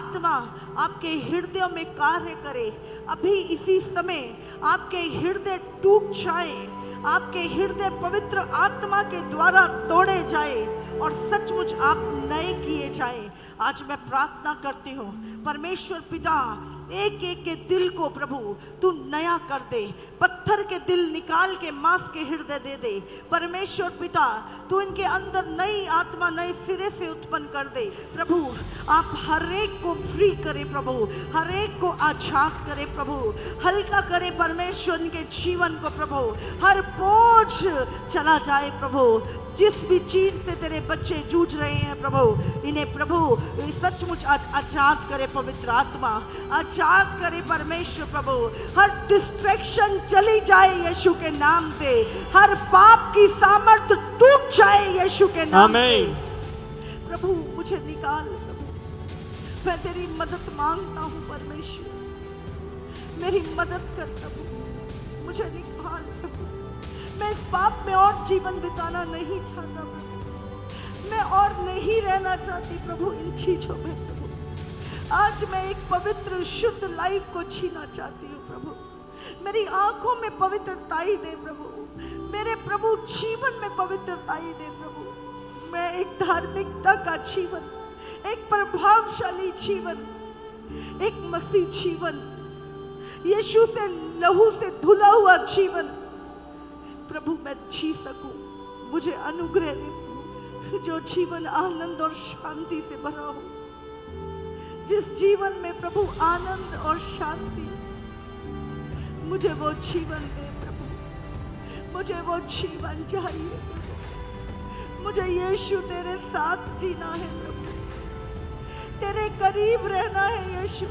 आत्मा आपके हृदयों में कार्य करे। अभी इसी समय आपके हृदय टूट जाए, आपके हृदय पवित्र आत्मा के द्वारा तोड़े जाए और सचमुच आप नए किए जाए। आज मैं प्रार्थना करती हूँ, परमेश्वर पिता एक एक के दिल को प्रभु तू नया कर दे। पत्थर के दिल निकाल के मांस के हृदय दे दे। परमेश्वर पिता तू इनके अंदर नई आत्मा नए सिरे से उत्पन्न कर दे। प्रभु आप हर एक को फ्री करे, प्रभु हर एक को आजाद करे, प्रभु हल्का करे परमेश्वर इनके जीवन को। प्रभु हर बोझ चला जाए प्रभु। जिस भी चीज से तेरे बच्चे जूझ रहे हैं प्रभु, इन्हें प्रभु सचमुच आज आजाद करे। पवित्र आत्मा आजाद करे परमेश्वर प्रभु। हर डिस्ट्रैक्शन चली जाए यीशु के नाम से। हर पाप की सामर्थ्य टूट जाए यीशु के नाम से। प्रभु मुझे निकाल प्रभु, मैं तेरी मदद मांगता हूँ परमेश्वर, मेरी मदद कर प्रभु, मुझे निकाल प्रभु। मैं इस पाप में और जीवन बिताना नहीं चाहता प्रभु, मैं और नहीं रहना चाहती प्रभु इन चीजों में प्रभु। आज मैं एक पवित्र शुद्ध लाइफ को जीना चाहती हूँ प्रभु। मेरी आंखों में पवित्रताई दे प्रभु, मेरे प्रभु जीवन में पवित्रताई दे प्रभु। मैं एक धार्मिकता का जीवन, एक प्रभावशाली जीवन, एक मसीह जीवन, यीशु से लहू से धुला हुआ जीवन प्रभु मैं जी सकूं। मुझे अनुग्रह दे जो जीवन आनंद और शांति से भरा हो। जिस जीवन में प्रभु आनंद और शांति, मुझे वो जीवन दे प्रभु, मुझे वो जीवन चाहिए प्रभु। मुझे यीशु तेरे साथ जीना है प्रभु, तेरे करीब रहना है यीशु।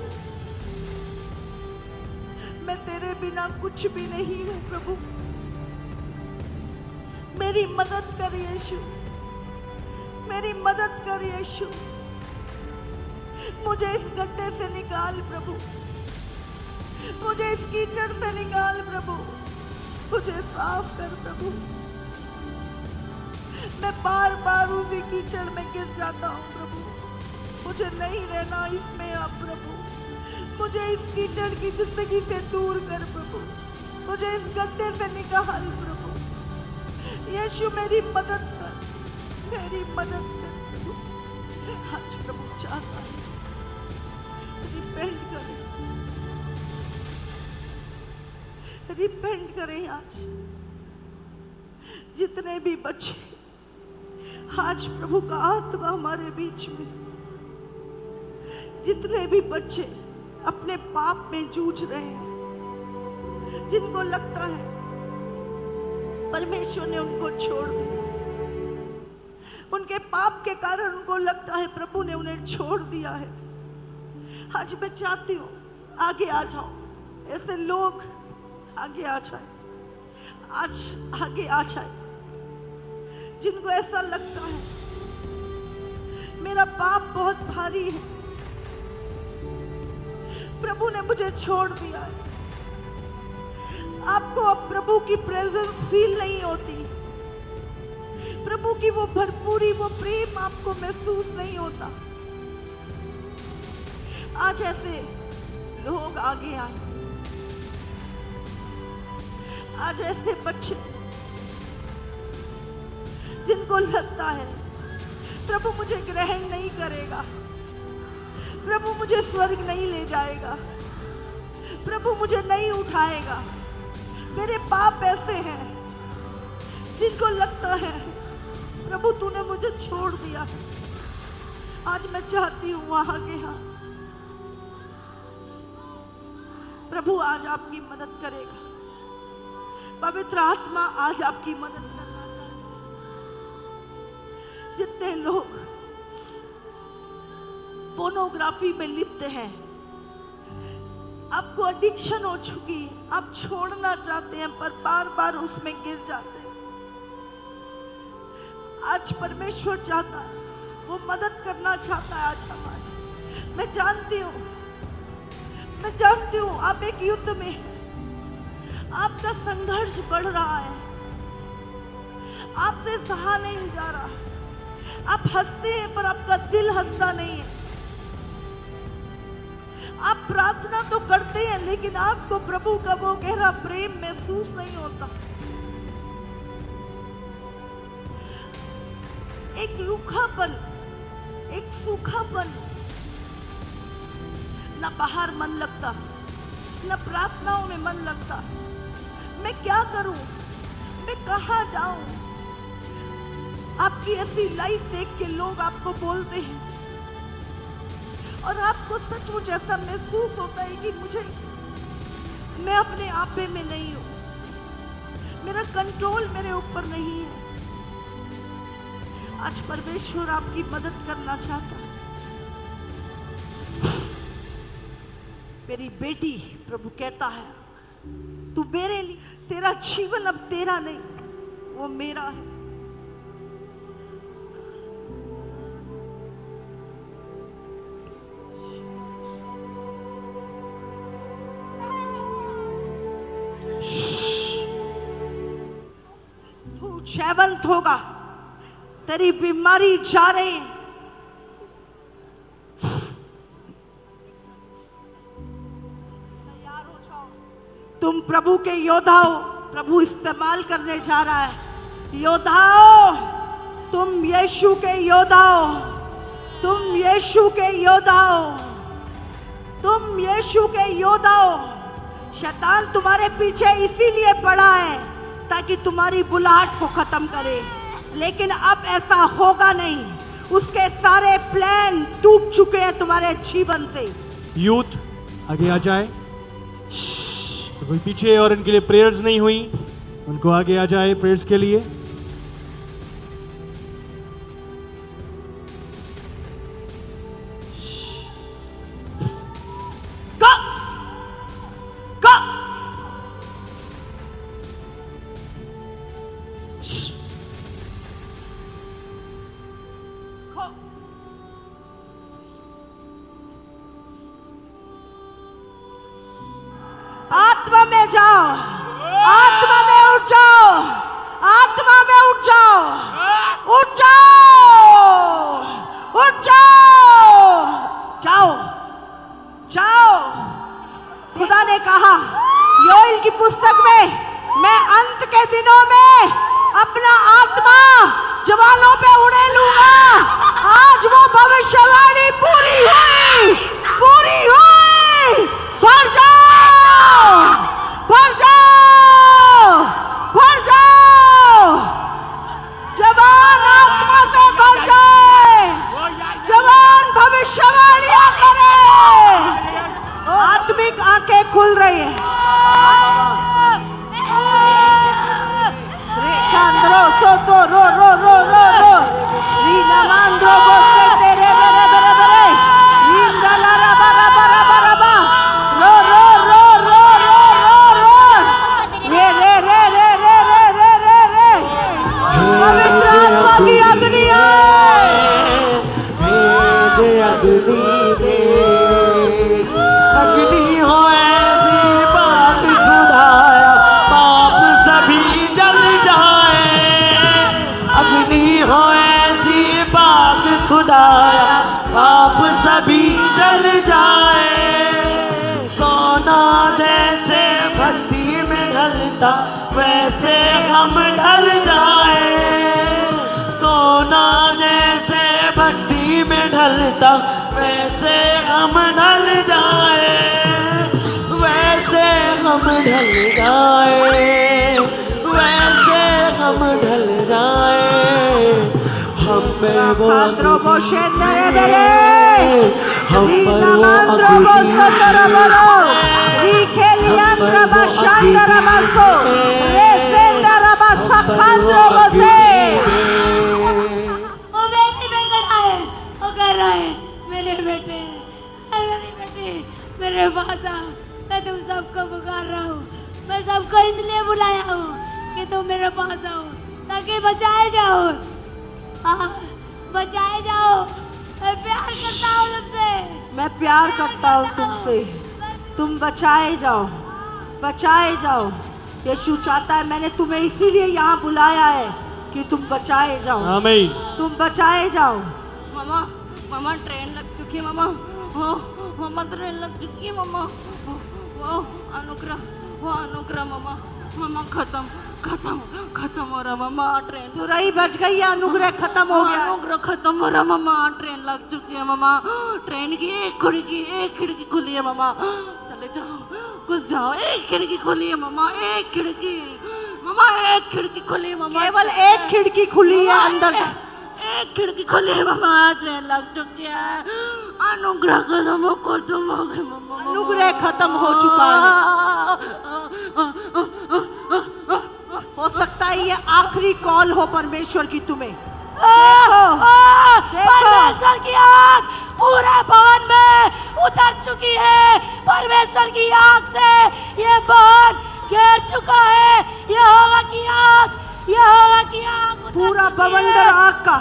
मैं तेरे बिना कुछ भी नहीं हूं प्रभु, मेरी मदद कर यीशु, मेरी मदद कर यीशु। मुझे इस गड्ढे से निकाल प्रभु, मुझे इस कीचड़ से निकाल प्रभु, मुझे साफ कर प्रभु। मैं बार बार उसी कीचड़ में गिर जाता हूँ प्रभु, मुझे नहीं रहना इसमें अब प्रभु। मुझे इस कीचड़ की जिंदगी से दूर कर प्रभु, मुझे इस गड्ढे से निकाल प्रभु। यीशु मेरी मदद कर, मेरी मदद कर प्रभु। आज प्रभु चाहता है रिपेंट करें, रिपेंट करें। आज जितने भी बच्चे, आज प्रभु का आत्मा हमारे बीच में, जितने भी बच्चे अपने पाप में जूझ रहे हैं, जिनको लगता है परमेश्वर ने उनको छोड़ दिया, उनके पाप के कारण उनको लगता है प्रभु ने उन्हें छोड़ दिया है, आज मैं चाहती हूँ आगे आ जाओ। ऐसे लोग आगे आ जाए, आज आगे आ जाए जिनको ऐसा लगता है मेरा पाप बहुत भारी है, प्रभु ने मुझे छोड़ दिया है। आपको अब प्रभु की प्रेजेंस फील नहीं होती, प्रभु की वो भरपूरी, वो प्रेम आपको महसूस नहीं होता। आज ऐसे लोग आगे आए, आज ऐसे बच्चे जिनको लगता है प्रभु मुझे ग्रहण नहीं करेगा, प्रभु मुझे स्वर्ग नहीं ले जाएगा, प्रभु मुझे नहीं उठाएगा। मेरे पाप ऐसे हैं जिनको लगता है प्रभु तूने मुझे छोड़ दिया। आज मैं चाहती हूँ वहां के यहाँ प्रभु आज आपकी मदद करेगा। पवित्र आत्मा आज आपकी मदद करना चाहेगा। जितने लोग पोर्नोग्राफी में लिप्त हैं, आपको एडिक्शन हो चुकी, आप छोड़ना चाहते हैं पर बार बार उसमें गिर जाते हैं, आज परमेश्वर चाहता है, वो मदद करना चाहता है आज हमारी। मैं जानती हूँ आप एक युद्ध में, आपका संघर्ष बढ़ रहा है, आपसे सहा नहीं जा रहा, आप हंसते हैं पर आपका दिल हंसता नहीं है। आप प्रार्थना तो करते हैं लेकिन आपको प्रभु का वो गहरा प्रेम महसूस नहीं होता। एक रूखापन, एक सूखापन, ना बाहर मन लगता, ना प्रार्थनाओं में मन लगता। मैं क्या करूं, मैं कहां जाऊं? आपकी ऐसी लाइफ देख के लोग आपको बोलते हैं और आपको सचमुच ऐसा महसूस होता है कि मैं अपने आपे में नहीं हूं, मेरा कंट्रोल मेरे ऊपर नहीं है। आज परमेश्वर आपकी मदद करना चाहता है। मेरी बेटी, प्रभु कहता है तू मेरे लिए, तेरा जीवन अब तेरा नहीं, वो मेरा है। तू जयवंत होगा, तेरी बीमारी जा रही है। तैयार हो जाओ, तुम प्रभु के योद्धा हो, प्रभु इस्तेमाल करने जा रहा है। योद्धा हो, तुम यीशु के योद्धा हो, तुम यीशु के योद्धा हो, तुम यीशु के योद्धा हो। शैतान तुम्हारे पीछे इसीलिए पड़ा है ताकि तुम्हारी बुलाहट को खत्म करे, लेकिन अब ऐसा होगा नहीं। उसके सारे प्लान टूट चुके हैं तुम्हारे जीवन से। यूथ आगे आ जाए, तो कोई पीछे और इनके लिए प्रेयर्स नहीं हुई, उनको आगे आ जाए प्रेयर्स के लिए। आत्मा में जाओ, आत्मा में उठ जाओ, आत्मा में उठ जाओ, उठ जाओ, उठ जाओ, जाओ, जाओ। खुदा ने कहा योएल की पुस्तक में, मैं अंत के दिनों में अपना आत्मा जवानों पे उड़ेलूंगा। आज वो भविष्यवाणी पूरी हुई, पूरी हुई। भर जाओ, भर जाओ, भर जाओ। जवान आत्मा से भर जाए, जवान भविष्यवाणियां करे। आत्मिक आंखें खुल रही है। रेखांद्रो सोतो रो रो रो रो रो रीना मांद्रो बोसे तेरे बरे बरे बरे रींदा रा बरा बरा बरा बा रो रो रो रो रो रो रो रे रे रे रे रे रे रे रे रे पवित्र आत्मा की अग्नि आए, भेजे अग्नि दे, अग्नि हो ऐसी बात खुदाया, पाप सभी जल जाए। अग्नि हो ऐसी बात खुदाया, पाप सभी जल जाए। सोना जैसे भक्ति में ढलता, वैसे हम ढल जाए। सोना जैसे भक्ति में ढलता, वैसे हम ढल जाए, वैसे हम ढल जाए, वैसे हम ढल जाए। हम में वो पात्रो बोशे तेरे बरे हम पर रीना वो मांद्रो बोसो तेरे बरो रीखेलियांद्र बशांद्र बसो रेसेंद्र बसखांद्रो बसे। वो बेटी में खड़ा है, वो कह रहा है मेरे बेटे, मेरी बेटी मेरे पास आ। मैं तुम सबको पुकार रहा हूँ, मैं सबको इसलिए बुलाया हूँ कि तुम मेरे पास आओ ताकि बचाए जाओ। हाँ, बचाए जाओ। मैं प्यार करता हूँ तुमसे, मैं प्यार करता हूँ तुमसे, तुम बचाए जाओ, बचाए जाओ। यीशु चाहता है, मैंने तुम्हें इसीलिए यहाँ बुलाया है कि तुम बचाए जाओ, आमीन। तुम बचाए जाओ। मामा, मामा ट्रेन लग चुकी है मामा, मम्मा ट्रेन लग चुकी है मम्मा। वो अनुग्रह मम्मा। मम्मा खत्म खत्म खत्म हो रहा मम्मा ट्रेन। तुरई बच गई है, अनुग्रह खत्म हो गया। अनुग्रह खत्म हो रहा मम्मा, ट्रेन लग चुकी है मम्मा। ट्रेन की एक खिड़की खुली है मम्मा। चले जाओ, घुस जाओ। एक खिड़की खुली है मम्मा, एक खिड़की मम्मा, एक खिड़की खुली है मम्मा। केवल एक खिड़की खुली है, अंदर जा। एक खिड़की खुली है मम्मा, ट्रेन लग चुकी है। अनुग्रह खत्म हो गए मम्मा। अनुग्रह खत्म हो चुका है। हो सकता है ये आखिरी कॉल हो परमेश्वर की तुम्हें। परमेश्वर की आग पूरे भवन में उतर चुकी है। परमेश्वर की आग से ये भवन घेर चुका है। यहोवा की आग, यहोवा की आग पूरा बवंडर आग का,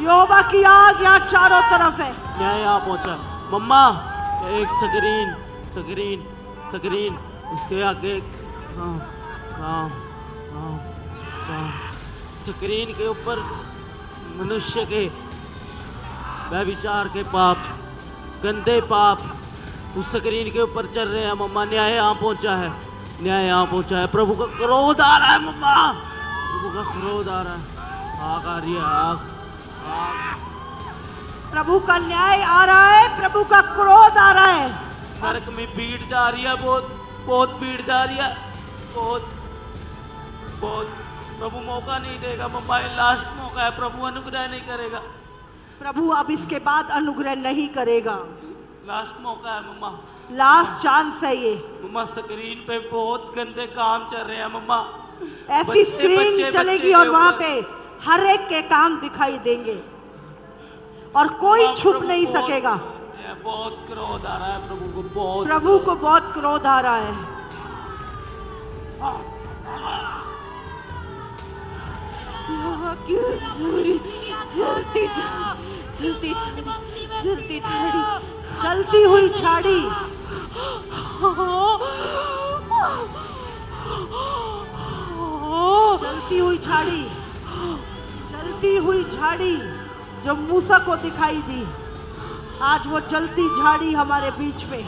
यहोवा की आग यहाँ चारों तरफ है। न्याय यहाँ पहुंचा। मम्मा एक स्क्रीन उसके आगे काम स्क्रीन के ऊपर मनुष्य के व्यभिचार के पाप, गंदे पाप उस स्क्रीन के ऊपर चल रहे हैं मम्मा। न्याय यहाँ पहुंचा है, न्याय यहाँ पहुंचा है। प्रभु का क्रोध आ रहा है मम्मा, प्रभु का क्रोध आ रहा है। आग आ रही है, आग। प्रभु का न्याय आ रहा है, प्रभु का क्रोध आ रहा है। नरक में भीड़ जा रही है, बहुत भीड़ जा रही है, बहुत। प्रभु मौका नहीं देगा मम्मा, ये लास्ट मौका है। प्रभु अनुग्रह नहीं करेगा। प्रभु अब इसके बाद अनुग्रह नहीं करेगा। लास्ट मौका है मम्मा, लास्ट चांस है ये। मम्मा स्क्रीन पे बहुत गंदे काम चल रहे हैं मम्मा। ऐसी स्क्रीन चलेगी और वहां पे हर एक के काम दिखाई देंगे और कोई छुप नहीं सकेगा। बहुत क्रोध आ रहा है प्रभु को, बहुत क्रोध आ रहा है। चलती हुई झाड़ी जलती हुई झाड़ी जो मूसा को दिखाई दी, आज वो जलती झाड़ी हमारे बीच में,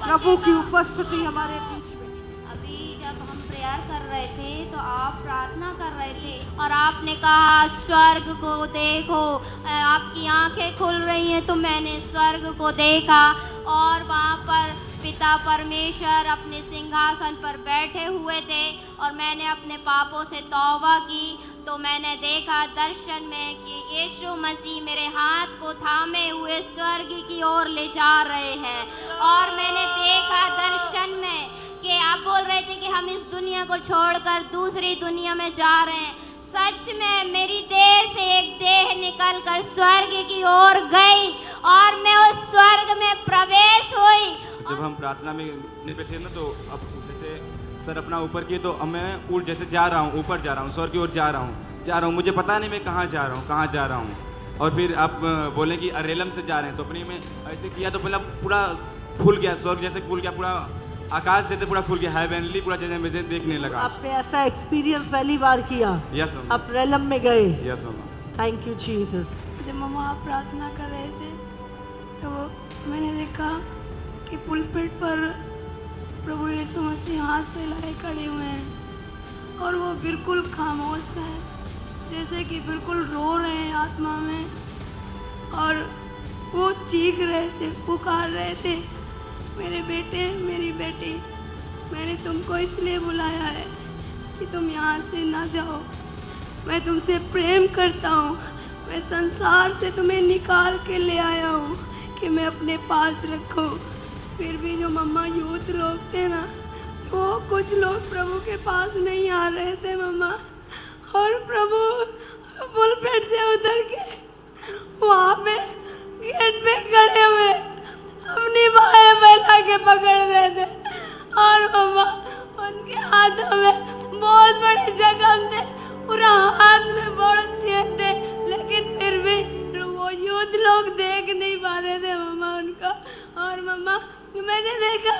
प्रभु की उपस्थिति हमारे बीच में। अभी जब हम प्रेयर कर रहे थे तो आप प्रार्थना कर रहे थे और आपने कहा स्वर्ग को देखो, आपकी आंखें खुल रही हैं। तो मैंने स्वर्ग को देखा और वहाँ पर पिता परमेश्वर अपने सिंहासन पर बैठे हुए थे और मैंने अपने पापों से तौबा की। तो मैंने देखा दर्शन में कि यीशु मसीह मेरे हाथ को थामे हुए स्वर्ग की ओर ले जा रहे हैं और मैंने देखा दर्शन में कि आप बोल रहे थे कि हम इस दुनिया को छोड़कर दूसरी दुनिया में जा रहे हैं। सच में मेरी देह से एक देह निकलकर स्वर्ग की ओर गई और मैं उस स्वर्ग में प्रवेश हुई। जब हम प्रार्थना में पे थे ना, तो अब जैसे सर अपना ऊपर किए तो मैं जैसे जा रहा हूँ, ऊपर जा रहा हूँ, स्वर्ग की ओर जा रहा हूँ, मुझे पता नहीं मैं कहाँ जा रहा हूँ। और फिर आप बोले कि अरेलम से जा रहे हैं, तो अपनी में ऐसे किया तो पहला पूरा खुल गया, स्वर्ग जैसे खुल गया, पूरा आकाश जैसे पूरा खुल गया, हेवनली पूरा जैसे मुझे देखने लगा। आपने ऐसा एक्सपीरियंस पहली बार किया? यस मम्मा। आप रेलम में गए? यस मम्मा। Thank you Jesus. जब मम्मा आप प्रार्थना कर रहे थे तो मैंने देखा कि पुलपिट पर प्रभु यीशु मसीह हाथ फैलाए खड़े हुए हैं और वो बिल्कुल खामोश हैं, जैसे कि बिल्कुल रो रहे हैं आत्मा में। और वो चीख रहे थे, पुकार रहे थे, मेरे बेटे मेरी बेटी, मैंने तुमको इसलिए बुलाया है कि तुम यहाँ से ना जाओ। मैं तुमसे प्रेम करता हूँ, मैं संसार से तुम्हें निकाल के ले आया हूँ कि मैं अपने पास रखूँ। फिर भी जो मम्मा यूथ लोग थे ना, वो कुछ लोग प्रभु के पास नहीं आ रहे थे मम्मा, और प्रभु पुलपिट से उतर के वहाँ पे गेट पे खड़े हुए अपनी बाहें फैला के पकड़ रहे थे और मम्मा उनके हाथों में बहुत बड़े जख्म थे, पूरा हाथ में बहुत चेन थे, लेकिन फिर भी वो यूथ लोग देख नहीं पा रहे थे मम्मा उनका। और मम्मा मैंने देखा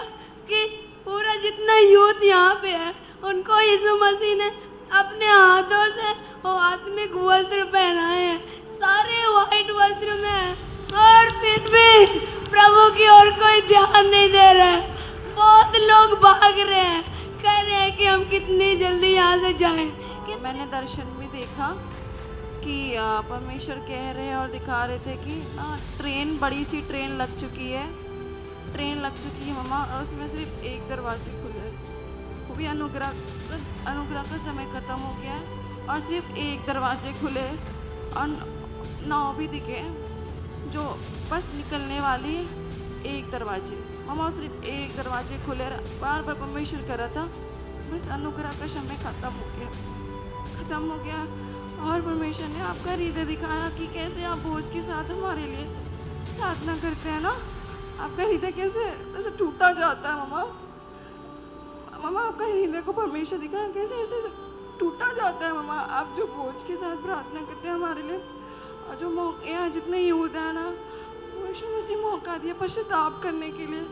कि पूरा जितना यूथ यहाँ पे है उनको यीशु मसीह ने अपने हाथों से वो आत्मिक वस्त्र पहनाए हैं, सारे वाइट वस्त्र में हैं, और फिर भी प्रभु की ओर कोई ध्यान नहीं दे रहा है। बहुत लोग भाग रहे हैं, कह रहे हैं कि हम कितनी जल्दी यहाँ से जाएं। मैंने दर्शन में देखा कि परमेश्वर कह रहे हैं और दिखा रहे थे कि ट्रेन, बड़ी सी ट्रेन लग चुकी है, ट्रेन लग चुकी है मम्मा, और उसमें सिर्फ एक दरवाजे खुले हैं। वो भी अनुग्रह का समय ख़त्म हो गया है और सिर्फ एक दरवाजे खुले और 9 भी दिखे जो बस निकलने वाली है। एक दरवाजे मम्मा, सिर्फ एक दरवाजे खुले। बार बार परमेश्वर कर रहा था बस अनुग्रह का समय ख़त्म हो गया। और परमेश्वर ने आपका हृदय दिखाया कि कैसे आप बोझ के साथ हमारे लिए प्रार्थना करते हैं ना। आपका हृदय कैसे टूटा जाता है मम्मा, आपका हृदय को परमेश्वर दिखाया कैसे ऐसे टूटा जाता है मम्मा। आप जो बोझ के साथ प्रार्थना करते हैं हमारे लिए, और जो मौके यहाँ जितने यूथ हैं ना, परमेश्वर ने इसी मौका दिया पश्चाताप करने के लिए।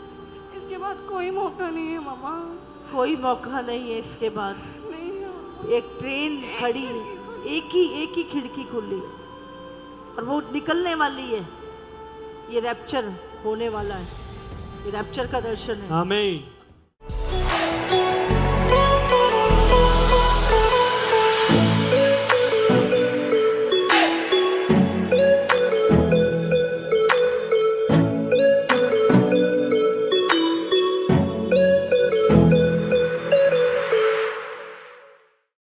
इसके बाद कोई मौका नहीं है मम्मा, कोई मौका नहीं है इसके बाद। नहीं है। एक ट्रेन खड़ी है, एक ही खिड़की खुली है और वो निकलने वाली है। ये रैप्चर होने वाला है, ये रैप्चर का दर्शन है। आमीन।